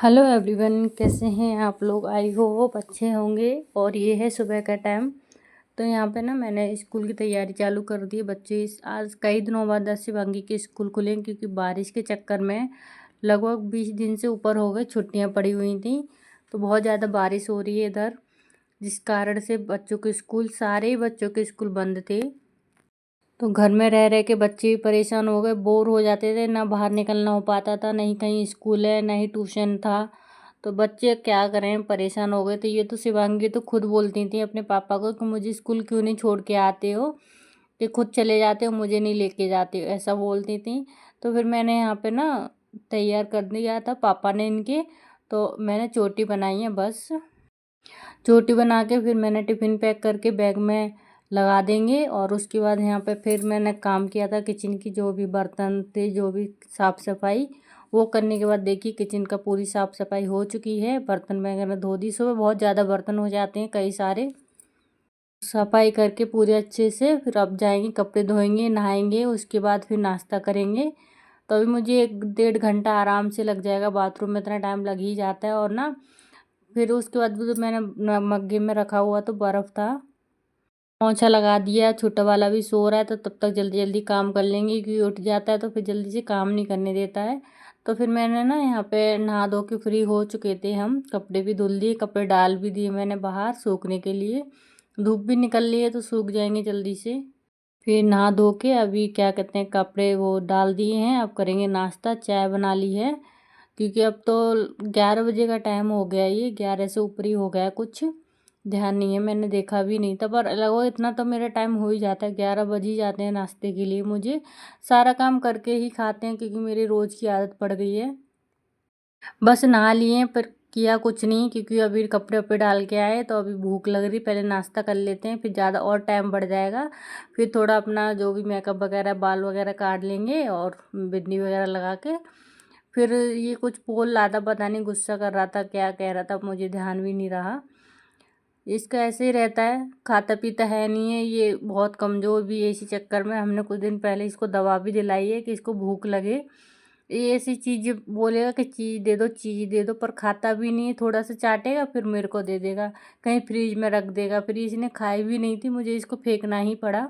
Hello everyone, कैसे हैं आप लोग। आई होप अच्छे होंगे। और ये है सुबह का टाइम। तो यहाँ पे ना मैंने स्कूल की तैयारी चालू कर दी। बच्चे आज कई दिनों बाद शिवांगी के स्कूल खुले, क्योंकि बारिश के चक्कर में लगभग 20 दिन से ऊपर हो गए छुट्टियाँ पड़ी हुई थी। तो बहुत ज़्यादा बारिश हो रही है इधर, जिस कारण से बच्चों के स्कूल, सारे ही बच्चों के स्कूल बंद थे। तो घर में रह रह के बच्चे भी परेशान हो गए, बोर हो जाते थे, ना बाहर निकलना हो पाता था, नहीं कहीं स्कूल है, ना ही ट्यूशन था। तो बच्चे क्या करें, परेशान हो गए। तो ये तो शिवांगी तो खुद बोलती थी अपने पापा को कि मुझे स्कूल क्यों नहीं छोड़ के आते हो, कि खुद चले जाते हो, मुझे नहीं लेके जाते हो, ऐसा बोलती थी। तो फिर मैंने यहाँ पे ना तैयार कर दिया था पापा ने इनके। तो मैंने चोटी बनाई है, बस चोटी बना के फिर मैंने टिफ़िन पैक करके बैग में लगा देंगे। और उसके बाद यहाँ पे फिर मैंने काम किया था किचन की, जो भी बर्तन थे, जो भी साफ़ सफाई, वो करने के बाद देखिए किचन का पूरी साफ़ सफाई हो चुकी है। बर्तन वगैरह धो दी, सुबह बहुत ज़्यादा बर्तन हो जाते हैं, कई सारे। सफाई करके पूरे अच्छे से फिर अब जाएंगे, कपड़े धोएंगे, नहाएंगे, उसके बाद फिर नाश्ता करेंगे। तो अभी मुझे 1-1.5 घंटा आराम से लग जाएगा, बाथरूम में इतना टाइम लग ही जाता है। और ना फिर उसके बाद भी तो मैंने मग्गे में रखा हुआ तो बर्फ़ था, पोंछा लगा दिया। छोटा वाला भी सो रहा है, तो तब तक जल्दी जल्दी काम कर लेंगे, क्योंकि उठ जाता है तो फिर जल्दी से काम नहीं करने देता है। तो फिर मैंने ना यहाँ पे नहा धो के फ्री हो चुके थे हम, कपड़े भी धुल दिए, कपड़े डाल भी दिए मैंने बाहर सूखने के लिए। धूप भी निकल रही है तो सूख जाएंगे जल्दी से। फिर नहा धो के अभी क्या कहते हैं, कपड़े वो डाल दिए हैं। अब करेंगे नाश्ता, चाय बना ली है, क्योंकि अब तो 11 बजे का टाइम हो गया, ये 11 से ऊपर ही हो गया, कुछ ध्यान नहीं है, मैंने देखा भी नहीं था। पर लगभग इतना तो मेरा टाइम हो ही जाता है, 11 बज ही जाते हैं नाश्ते के लिए। मुझे सारा काम करके ही खाते हैं, क्योंकि मेरी रोज़ की आदत पड़ गई है। बस नहा लिए पर किया कुछ नहीं, क्योंकि अभी कपड़े वपड़े डाल के आए तो अभी भूख लग रही। पहले नाश्ता कर लेते हैं, फिर ज़्यादा और टाइम बढ़ जाएगा। फिर थोड़ा अपना जो भी मेकअप वगैरह, बाल वगैरह काट लेंगे और बिंदी वगैरह लगा के। फिर ये कुछ बोल रहा था, पता नहीं गुस्सा कर रहा था, क्या कह रहा था, मुझे ध्यान भी नहीं रहा। इसका ऐसे ही रहता है, खाता पीता है नहीं है, ये बहुत कमज़ोर भी है। इसी चक्कर में हमने कुछ दिन पहले इसको दवा भी दिलाई है कि इसको भूख लगे। ये ऐसी चीज़ बोलेगा कि चीज़ दे दो, चीज़ दे दो, पर खाता भी नहीं है। थोड़ा सा चाटेगा फिर मेरे को दे देगा, कहीं फ्रिज में रख देगा। फिर इसने खाई भी नहीं थी, मुझे इसको फेंकना ही पड़ा।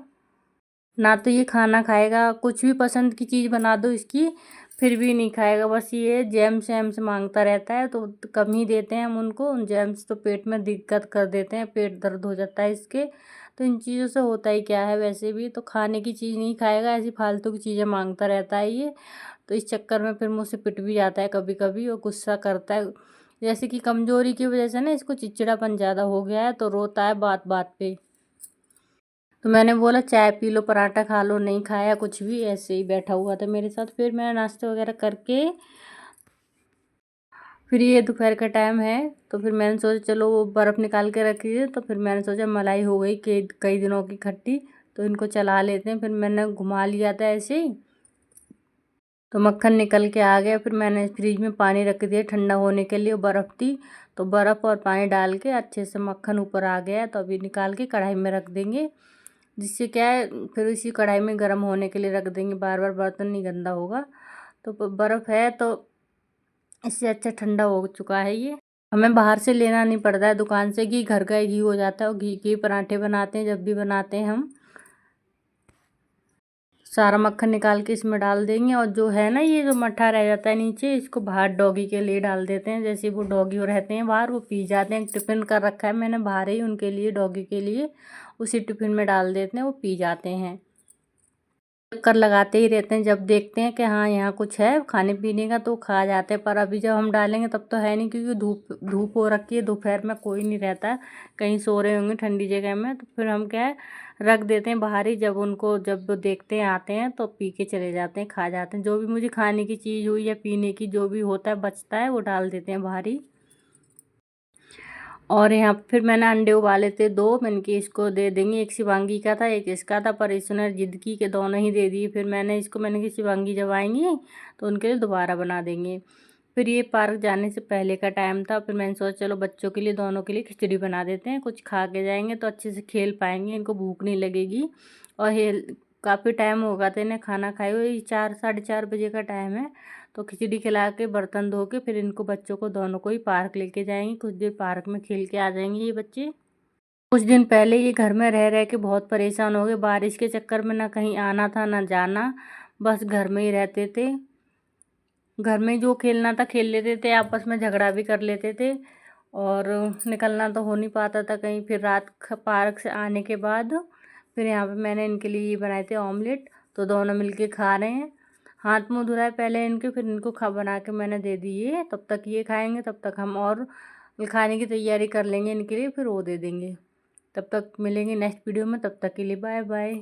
ना तो ये खाना खाएगा, कुछ भी पसंद की चीज़ बना दो इसकी फिर भी नहीं खाएगा। बस ये जेम्स एम्स मांगता रहता है, तो कम ही देते हैं हम उनको। उन जेम्स तो पेट में दिक्कत कर देते हैं, पेट दर्द हो जाता है इसके। तो इन चीज़ों से होता ही क्या है, वैसे भी तो खाने की चीज़ नहीं खाएगा, ऐसी फालतू की चीज़ें मांगता रहता है ये। तो इस चक्कर में फिर मुझसे पिट भी जाता है कभी कभी, और गुस्सा करता है। जैसे कि कमज़ोरी की वजह से ना इसको चिड़चिड़ापन ज़्यादा हो गया है, तो रोता है बात बात पे। तो मैंने बोला चाय पी लो, पराठा खा लो, नहीं खाया कुछ भी, ऐसे ही बैठा हुआ था मेरे साथ। फिर मैं नाश्ता वगैरह करके फिर ये दोपहर का टाइम है, तो फिर मैंने सोचा चलो वो बर्फ़ निकाल के रखी है। तो फिर मैंने सोचा मलाई हो गई कि कई दिनों की खट्टी, तो इनको चला लेते हैं। फिर मैंने घुमा लिया था ऐसे ही, तो मक्खन निकल के आ गया। फिर मैंने फ्रिज में पानी रख दिया ठंडा होने के लिए, बर्फ़ थी। तो बर्फ़ और पानी डाल के अच्छे से मक्खन ऊपर आ गया, तो अभी निकाल के कढ़ाई में रख देंगे। जिससे क्या है, फिर इसी कढ़ाई में गर्म होने के लिए रख देंगे, बार बार बर्तन नहीं गंदा होगा। तो बर्फ़ है तो इससे अच्छा ठंडा हो चुका है ये। हमें बाहर से लेना नहीं पड़ता है दुकान से घी, घर का ही घी हो जाता है। और घी के पराठे बनाते हैं, जब भी बनाते हैं हम। सारा मक्खन निकाल के इसमें डाल देंगे। और जो है ना, ये जो मट्ठा रह जाता है नीचे, इसको बाहर डॉगी के लिए डाल देते हैं। जैसे वो डॉगी वो रहते हैं बाहर, वो पी जाते हैं। टिफ़िन कर रखा है मैंने बाहर ही उनके लिए, डॉगी के लिए, उसी टिफ़िन में डाल देते हैं, वो पी जाते हैं। चक्कर लगाते ही रहते हैं, जब देखते हैं कि हाँ यहाँ कुछ है खाने पीने का तो खा जाते हैं। पर अभी जब हम डालेंगे तब तो है नहीं, क्योंकि धूप धूप हो रखी है, दोपहर में कोई नहीं रहता, कहीं सो रहे होंगे ठंडी जगह में। तो फिर हम क्या है, रख देते हैं बाहर ही। जब उनको, जब वो देखते हैं आते हैं, तो पी के चले जाते हैं, खा जाते हैं। जो भी मुझे खाने की चीज़ हुई या पीने की जो भी होता है बचता है, वो डाल देते हैं बाहर ही। और यहाँ फिर मैंने अंडे उबाले थे 2, मैंने कि इसको दे देंगे। एक शिवांगी का था, एक इसका था, पर इसने जिद की कि दोनों ही दे दिए। फिर मैंने कि शिवांगी जब आएंगी तो उनके लिए दोबारा बना देंगे। फिर ये पार्क जाने से पहले का टाइम था। फिर मैंने सोचा चलो बच्चों के लिए, दोनों के लिए खिचड़ी बना देते हैं, कुछ खा के जाएंगे तो अच्छे से खेल पाएंगे, इनको भूख नहीं लगेगी। और काफ़ी टाइम होगा तो इन्हें खाना खाए हुए, 4 साढ़े 4 बजे का टाइम है। तो खिचड़ी खिला के बर्तन धो के फिर इनको बच्चों को दोनों को ही पार्क लेके जाएंगी। कुछ देर पार्क में खेल के आ जाएंगे ये बच्चे। कुछ दिन पहले ये घर में रह रह के बहुत परेशान हो गए। बारिश के चक्कर में ना कहीं आना था ना जाना, बस घर में ही रहते थे। घर में जो खेलना था खेल लेते थे, आपस में झगड़ा भी कर लेते थे और निकलना तो हो नहीं पाता था कहीं। फिर रात पार्क से आने के बाद फिर यहाँ पे मैंने इनके लिए ये बनाए थे ऑमलेट, तो दोनों मिलके खा रहे हैं। हाथ मुँह धुलाए पहले इनके, फिर इनको बना के मैंने दे दिए। तब तक ये खाएंगे, तब तक हम और खाने की तैयारी कर लेंगे इनके लिए, फिर वो दे देंगे। तब तक मिलेंगे नेक्स्ट वीडियो में, तब तक के लिए बाय बाय।